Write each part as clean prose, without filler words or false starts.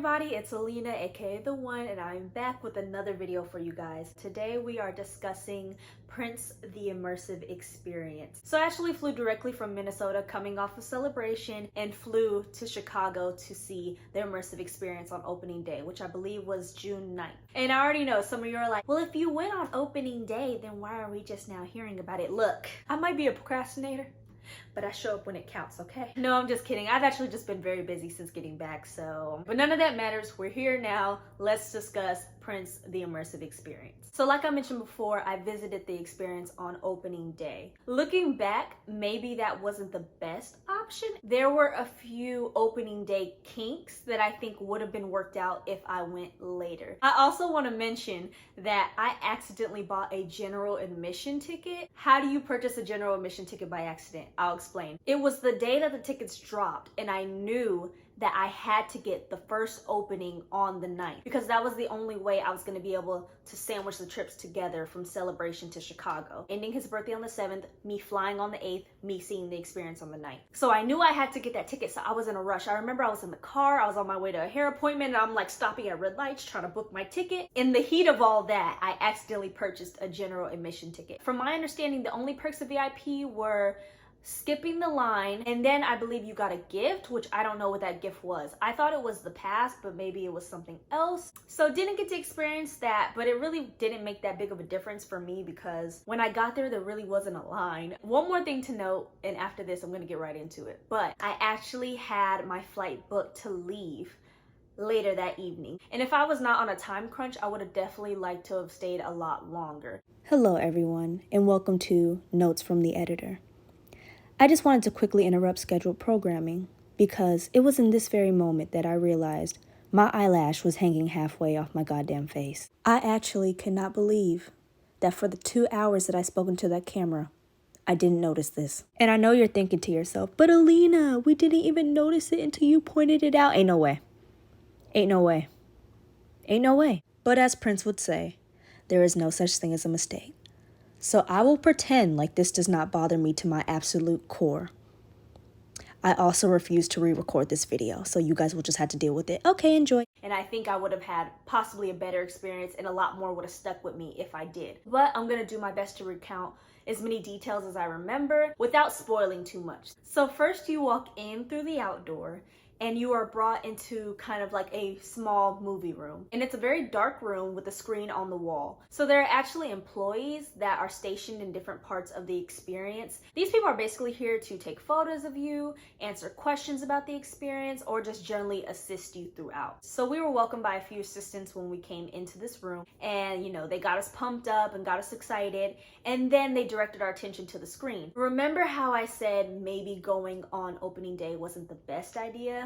everybody, it's Alina, aka The One, and I'm back with another video for you guys. Today we are discussing Prince the Immersive experience. So I actually flew directly from Minnesota coming off of Celebration and flew to Chicago to see the Immersive experience on opening day, which I believe was June 9th. And I already know some of you are like, well, if you went on opening day, then why are we just now hearing about it? Look, I might be a procrastinator, but I show up when it counts, okay? No, I'm just kidding. I've actually just been very busy since getting back, but none of that matters. We're here now. Let's discuss Prince the Immersive experience. So like I mentioned before, I visited the experience on opening day. Looking back, maybe that wasn't the best option. There were a few opening day kinks that I think would have been worked out if I went later. I also want to mention that I accidentally bought a general admission ticket. How do you purchase a general admission ticket by accident? I'll explain. It was the day that the tickets dropped, and I knew that I had to get the first opening on the 9th because that was the only way I was going to be able to sandwich the trips together from Celebration to Chicago. Ending his birthday on the 7th, me flying on the 8th, me seeing the experience on the 9th. So I knew I had to get that ticket, so I was in a rush. I remember I was in the car, I was on my way to a hair appointment, and I'm like stopping at red lights trying to book my ticket. In the heat of all that, I accidentally purchased a general admission ticket. From my understanding, the only perks of VIP were skipping the line, and then I believe you got a gift, which I don't know what that gift was. I thought it was the pass, but maybe it was something else. So didn't get to experience that, but it really didn't make that big of a difference for me because when I got there really wasn't a line. One more thing to note, and after this I'm gonna get right into it, but I actually had my flight booked to leave later that evening. And if I was not on a time crunch, I would have definitely liked to have stayed a lot longer. Hello everyone, and welcome to Notes from the Editor. I just wanted to quickly interrupt scheduled programming because it was in this very moment that I realized my eyelash was hanging halfway off my goddamn face. I actually cannot believe that for the 2 hours that I spoke into that camera, I didn't notice this. And I know you're thinking to yourself, but Alina, we didn't even notice it until you pointed it out. Ain't no way. Ain't no way. Ain't no way. But as Prince would say, there is no such thing as a mistake. So I will pretend like this does not bother me to my absolute core. I also refuse to re-record this video, so you guys will just have to deal with it. Okay, enjoy. And I think I would have had possibly a better experience, and a lot more would have stuck with me if I did. But I'm gonna do my best to recount as many details as I remember without spoiling too much. So first you walk in through the outdoor, and you are brought into kind of like a small movie room. And it's a very dark room with a screen on the wall. So there are actually employees that are stationed in different parts of the experience. These people are basically here to take photos of you, answer questions about the experience, or just generally assist you throughout. So we were welcomed by a few assistants when we came into this room, and they got us pumped up and got us excited, and then they directed our attention to the screen. Remember how I said maybe going on opening day wasn't the best idea?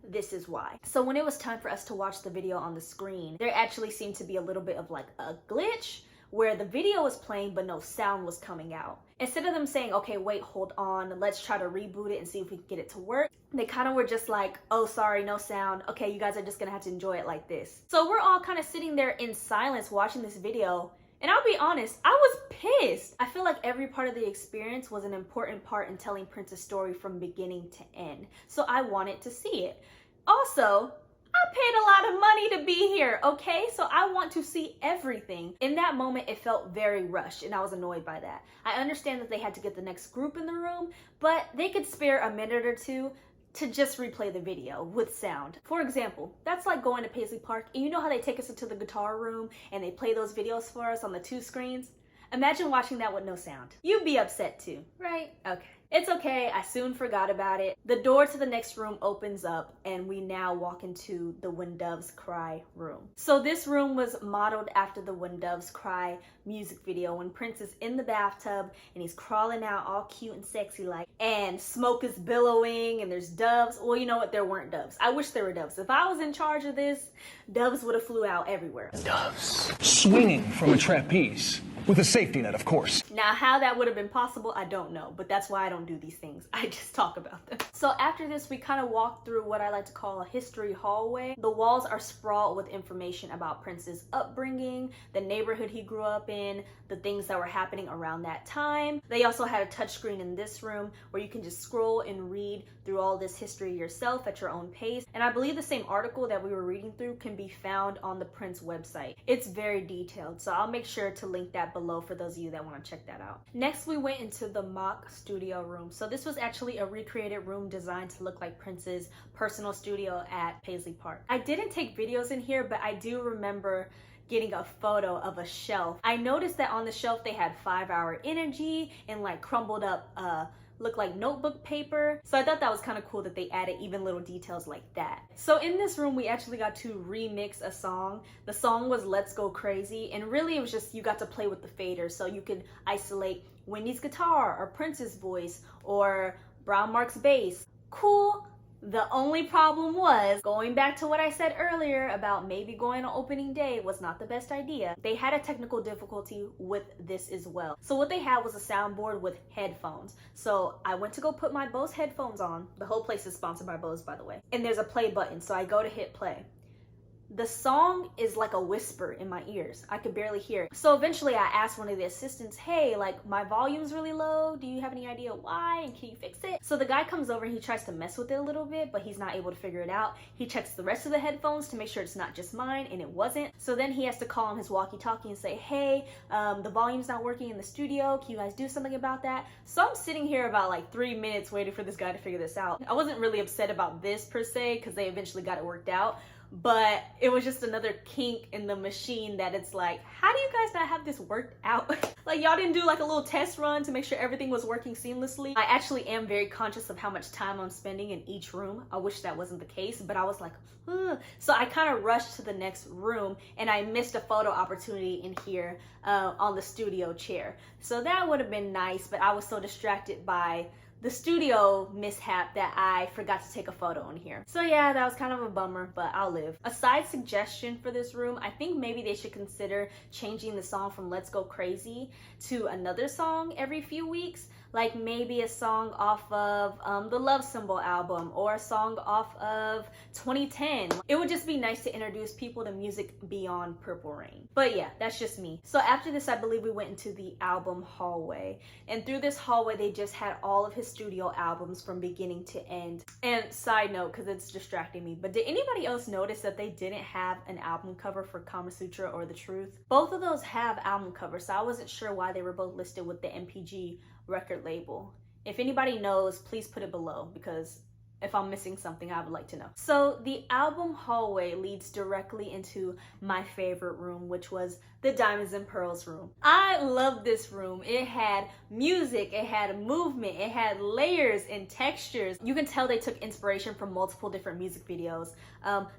This is why. So when it was time for us to watch the video on the screen, there actually seemed to be a little bit of like a glitch where the video was playing but no sound was coming out. Instead of them saying, okay, wait, hold on, let's try to reboot it and see if we can get it to work, they kind of were just like, oh, sorry, no sound. Okay, you guys are just gonna have to enjoy it like this. So we're all kind of sitting there in silence watching this video. And I'll be honest, I was pissed. I feel like every part of the experience was an important part in telling Prince's story from beginning to end. So I wanted to see it. Also, I paid a lot of money to be here, okay? So I want to see everything. In that moment, it felt very rushed, and I was annoyed by that. I understand that they had to get the next group in the room, but they could spare a minute or two to just replay the video with sound. For example, that's like going to Paisley Park, and you know how they take us into the guitar room and they play those videos for us on the 2 screens? Imagine watching that with no sound. You'd be upset too, right? Okay. It's okay, I soon forgot about it. The door to the next room opens up, and we now walk into the When Doves Cry room. So this room was modeled after the When Doves Cry music video, when Prince is in the bathtub and he's crawling out all cute and sexy like, and smoke is billowing and there's doves. Well, you know what, there weren't doves. I wish there were doves. If I was in charge of this, doves would have flew out everywhere. Doves swinging from a trapeze. With a safety net, of course. Now, how that would have been possible, I don't know, but that's why I don't do these things. I just talk about them. So after this, we kind of walked through what I like to call a history hallway. The walls are sprawled with information about Prince's upbringing, the neighborhood he grew up in, the things that were happening around that time. They also had a touchscreen in this room where you can just scroll and read through all this history yourself at your own pace. And I believe the same article that we were reading through can be found on the Prince website. It's very detailed, so I'll make sure to link that below for those of you that want to check that out. Next, we went into the mock studio room. So this was actually a recreated room designed to look like Prince's personal studio at Paisley Park. I didn't take videos in here, but I do remember getting a photo of a shelf. I noticed that on the shelf they had 5 Hour Energy and like crumbled up looked like notebook paper. So I thought that was kind of cool that they added even little details like that. So in this room, we actually got to remix a song. The song was Let's Go Crazy, and really it was just, you got to play with the faders. So you could isolate Wendy's guitar or Prince's voice or Brown Mark's bass. Cool. The only problem was, going back to what I said earlier about maybe going on opening day was not the best idea. They had a technical difficulty with this as well. So what they had was a soundboard with headphones. So I went to go put my Bose headphones on. The whole place is sponsored by Bose, by the way. And there's a play button, so I go to hit play. The song is like a whisper in my ears. I could barely hear it. So eventually I asked one of the assistants, hey, like my volume's really low. Do you have any idea why? And can you fix it? So the guy comes over and he tries to mess with it a little bit, but he's not able to figure it out. He checks the rest of the headphones to make sure it's not just mine, and it wasn't. So then he has to call on his walkie-talkie and say, hey, the volume's not working in the studio. Can you guys do something about that? So I'm sitting here about like 3 minutes waiting for this guy to figure this out. I wasn't really upset about this per se, because they eventually got it worked out. But it was just another kink in the machine that it's like, how do you guys not have this worked out? Like, y'all didn't do like a little test run to make sure everything was working seamlessly. I actually am very conscious of how much time I'm spending in each room. I wish that wasn't the case, but I was like, ugh. So I kind of rushed to the next room, and I missed a photo opportunity in here on the studio chair. So that would have been nice, but I was so distracted by the studio mishap that I forgot to take a photo in here. So yeah, that was kind of a bummer, but I'll live. A side suggestion for this room, I think maybe they should consider changing the song from Let's Go Crazy to another song every few weeks. Like maybe a song off of the Love Symbol album, or a song off of 2010. It would just be nice to introduce people to music beyond Purple Rain. But yeah, that's just me. So after this, I believe we went into the album hallway. And through this hallway, they just had all of his studio albums from beginning to end. And side note, because it's distracting me, but did anybody else notice that they didn't have an album cover for Kama Sutra or The Truth? Both of those have album covers, so I wasn't sure why they were both listed with the MPG record label. If anybody knows, please put it below, because if I'm missing something, I would like to know. So the album hallway leads directly into my favorite room, which was the Diamonds and Pearls room. I love this room. It had music, it had movement, it had layers and textures. You can tell they took inspiration from multiple different music videos.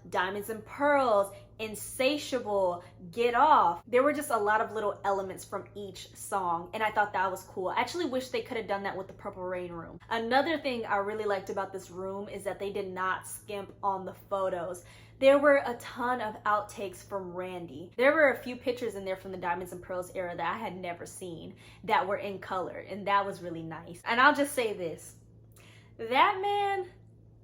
Diamonds and Pearls, Insatiable, Get Off. There were just a lot of little elements from each song, and I thought that was cool. I actually wish they could have done that with the Purple Rain room. Another thing I really liked about this room is that they did not skimp on the photos. There were a ton of outtakes from Randy. There were a few pictures in there from the Diamonds and Pearls era that I had never seen that were in color, and that was really nice. And I'll just say this, that man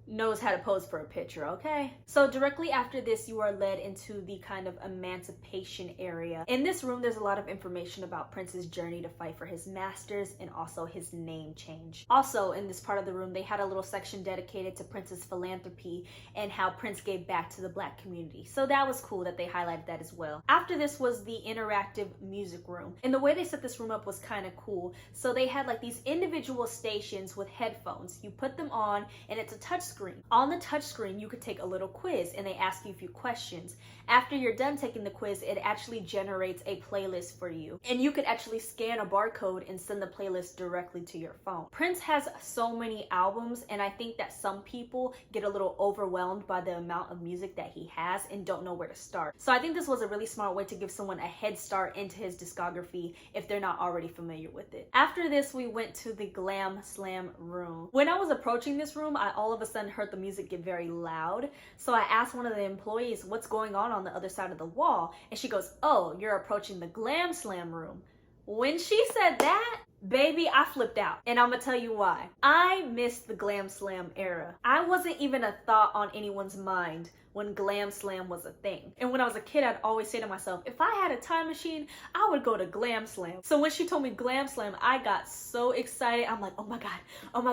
knows how to pose for a picture, okay? So directly after this, you are led into the kind of emancipation area. In this room, there's a lot of information about Prince's journey to fight for his masters and also his name change. Also, in this part of the room, they had a little section dedicated to Prince's philanthropy and how Prince gave back to the Black community. So that was cool that they highlighted that as well. After this was the interactive music room. And the way they set this room up was kind of cool. So they had like these individual stations with headphones. You put them on and it's a touch screen. On the touch screen, you could take a little quiz and they ask you a few questions. After you're done taking the quiz, it actually generates a playlist for you. And you could actually scan a barcode and send the playlist directly to your phone. Prince has so many albums, and I think that some people get a little overwhelmed by the amount of music that he has and don't know where to start. So I think this was a really smart way to give someone a head start into his discography if they're not already familiar with it. After this, we went to the Glam Slam room. When I was approaching this room, I all of a sudden heard the music get very loud. So I asked one of the employees what's going on the other side of the wall, and she goes, oh, you're approaching the Glam Slam room. When she said that, baby, I flipped out. And I'm gonna tell you why. I missed the Glam Slam era. I wasn't even a thought on anyone's mind when Glam Slam was a thing. And when I was a kid, I'd always say to myself, if I had a time machine, I would go to Glam Slam. So when she told me Glam Slam, I got so excited. I'm like, oh my God, I'm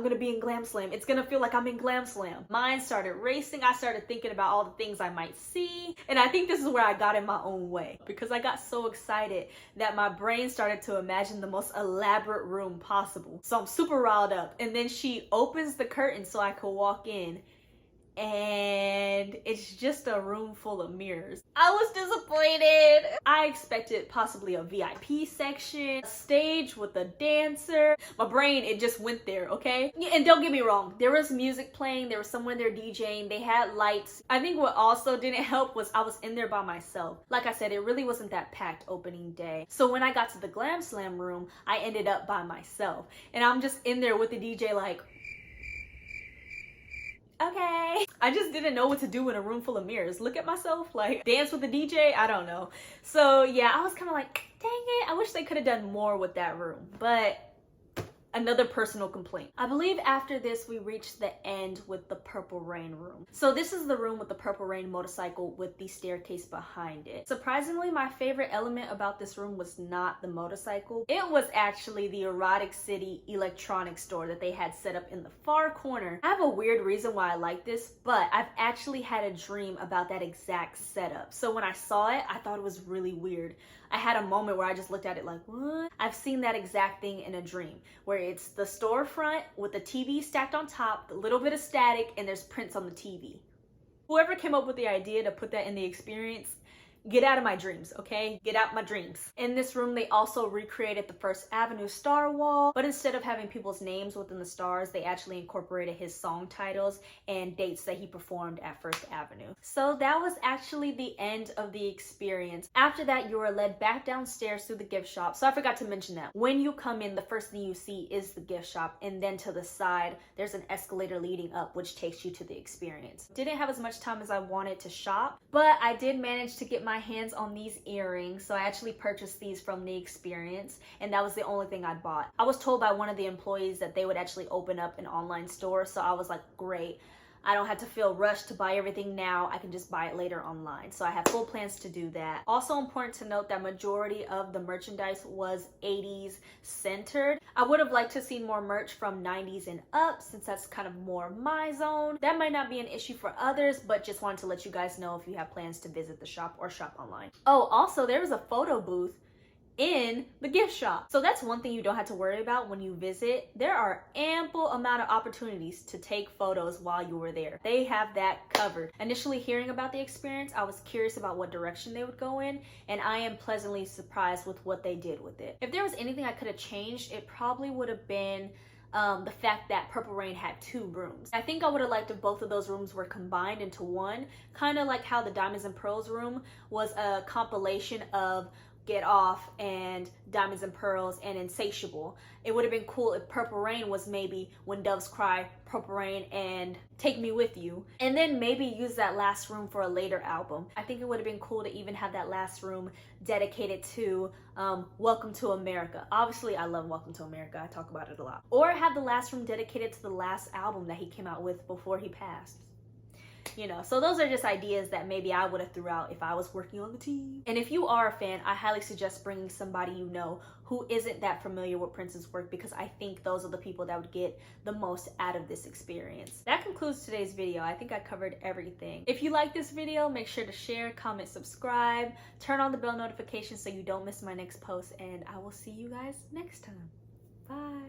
gonna be in Glam Slam. It's gonna feel like I'm in Glam Slam. Mine started racing. I started thinking about all the things I might see. And I think this is where I got in my own way, because I got so excited that my brain started to imagine the most elaborate room possible. So I'm super riled up. And then she opens the curtain so I could walk in, and it's just a room full of mirrors. I was disappointed. I expected possibly a VIP section, a stage with a dancer. My brain, it just went there, okay? And don't get me wrong, there was music playing, there was someone there DJing, they had lights. I think what also didn't help was I was in there by myself. Like I said, it really wasn't that packed opening day. So when I got to the Glam Slam room, I ended up by myself. And I'm just in there with the DJ like, okay. I just didn't know what to do in a room full of mirrors. Look at myself, like dance with the DJ, I don't know. So yeah, I was kind of like, dang it, I wish they could have done more with that room. But another personal complaint. I believe after this we reached the end with the Purple Rain room. So this is the room with the Purple Rain motorcycle with the staircase behind it. Surprisingly, my favorite element about this room was not the motorcycle. It was actually the Erotic City electronics store that they had set up in the far corner. I have a weird reason why I like this, but I've actually had a dream about that exact setup. So when I saw it, I thought it was really weird. I had a moment where I just looked at it like, what? I've seen that exact thing in a dream, where it's the storefront with the TV stacked on top, a little bit of static, and there's prints on the TV. Whoever came up with the idea to put that in the experience, get out of my dreams, okay? Get out my dreams. In this room, they also recreated the First Avenue star wall, but instead of having people's names within the stars, they actually incorporated his song titles and dates that he performed at First Avenue. So that was actually the end of the experience. After that, you were led back downstairs through the gift shop. So I forgot to mention that. When you come in, the first thing you see is the gift shop, and then to the side, there's an escalator leading up, which takes you to the experience. Didn't have as much time as I wanted to shop, but I did manage to get my hands on these earrings. So I actually purchased these from the experience, and that was the only thing I bought. I was told by one of the employees that they would actually open up an online store, so I was like, great, I don't have to feel rushed to buy everything now. I can just buy it later online. So I have full plans to do that. Also important to note that majority of the merchandise was 80s centered. I would have liked to see more merch from 90s and up, since that's kind of more my zone. That might not be an issue for others, but just wanted to let you guys know if you have plans to visit the shop or shop online. Oh, also there was a photo booth in the gift shop. So that's one thing you don't have to worry about when you visit. There are ample amount of opportunities to take photos while you were there. They have that covered. Initially hearing about the experience, I was curious about what direction they would go in, and I am pleasantly surprised with what they did with it. If there was anything I could have changed, it probably would have been the fact that Purple Rain had 2 rooms. I think I would have liked if both of those rooms were combined into one, kind of like how the Diamonds and Pearls room was a compilation of Get Off and Diamonds and Pearls and Insatiable. It would have been cool if Purple Rain was maybe When Doves Cry, Purple Rain, and Take Me With You, and then maybe use that last room for a later album. I think it would have been cool to even have that last room dedicated to Welcome to America. Obviously, I love Welcome to America. I talk about it a lot. Or have the last room dedicated to the last album that he came out with before he passed. You know, so those are just ideas that maybe I would have threw out if I was working on the team. And if you are a fan, I highly suggest bringing somebody you know who isn't that familiar with Prince's work, because I think those are the people that would get the most out of this experience. That concludes today's video. I think I covered everything. If you like this video, make sure to share, comment, subscribe, turn on the bell notifications so you don't miss my next post, and I will see you guys next time. Bye.